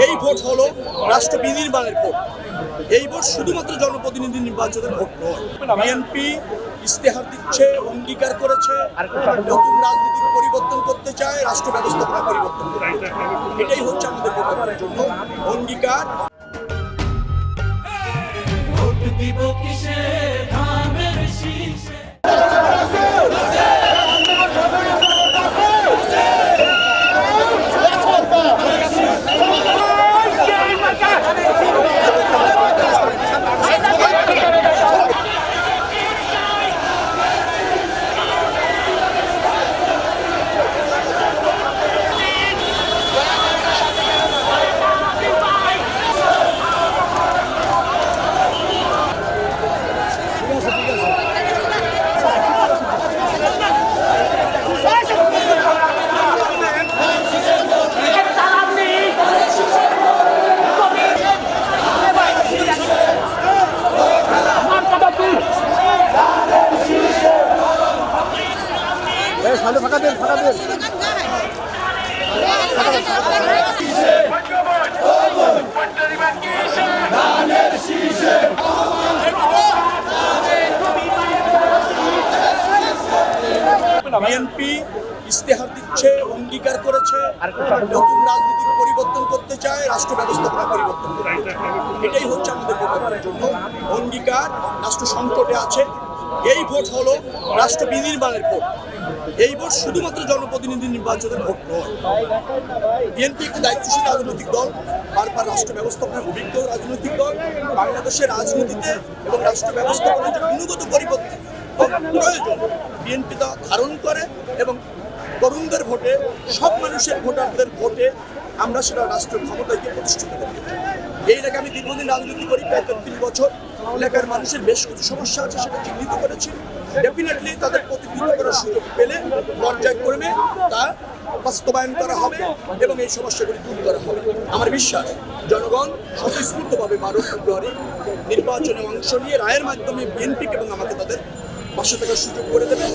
এই ভোট হলো রাষ্ট্র বিনির্মাণের ভোট। এই ভোট শুধুমাত্র জনপ্রতিনিধি নির্বাচনের ভোট নয়। বিএনপি ইস্তেহার দিচ্ছে, অঙ্গীকার করেছে, নতুন রাজনৈতিক পরিবর্তন করতে চায়, রাষ্ট্র ব্যবস্থাপনা পরিবর্তন করতে চায়। এটাই হচ্ছে আমাদের ভোটের জন্য অঙ্গীকার। বিএনপি ইস্তেহার দিচ্ছে, অঙ্গীকার করেছে, নতুন রাজনৈতিক পরিবর্তন করতে চায়, রাষ্ট্র ব্যবস্থাপনা পরিবর্তন করতে চায়। এটাই হচ্ছে আমাদের ভোটের জন্য অঙ্গীকার। রাষ্ট্র সংকটে আছে। এই ভোট হলো রাষ্ট্র বিনির্মাণের ভোট। এই ভোট শুধুমাত্র জনপ্রতিনিধি নির্বাচনের ভোট নয়। বিএনপি একটি দায়িত্বশীল রাজনৈতিক দল, বারবার রাষ্ট্র ব্যবস্থাপনার অভিজ্ঞ রাজনৈতিক দল। বাংলাদেশের রাজনীতিতে এবং রাষ্ট্র ব্যবস্থাপনার যে গুণগত পরিবর্তন প্রয়োজন বিএনপি তা ধারণ করে, এবং তরুণদের ভোটে, সব মানুষের ভোটারদের ভোটে আমরা সেটা রাষ্ট্র ক্ষমতাকে প্রতিষ্ঠিত করতে চাই। এই এলাকায় আমি দীর্ঘদিন রাজনীতি করি, প্রায় ৩৩ বছর। এলাকার মানুষের বেশ কিছু সমস্যা আছে, সেটা চিহ্নিত করেছি। ডেফিনেটলি তাদের প্রতিনিধিত্ব করার সুযোগ পেলে পর্যায়ক্রমে তা বাস্তবায়ন করা হবে এবং এই সমস্যাগুলি দূর করা হবে। আমার বিশ্বাস জনগণ স্বতঃস্ফূর্তভাবে 12 ফেব্রুয়ারি নির্বাচনে অংশ নিয়ে রায়ের মাধ্যমে বিএনপিকে এবং আমাকে তাদের পাশে থাকার সুযোগ করে দেবে।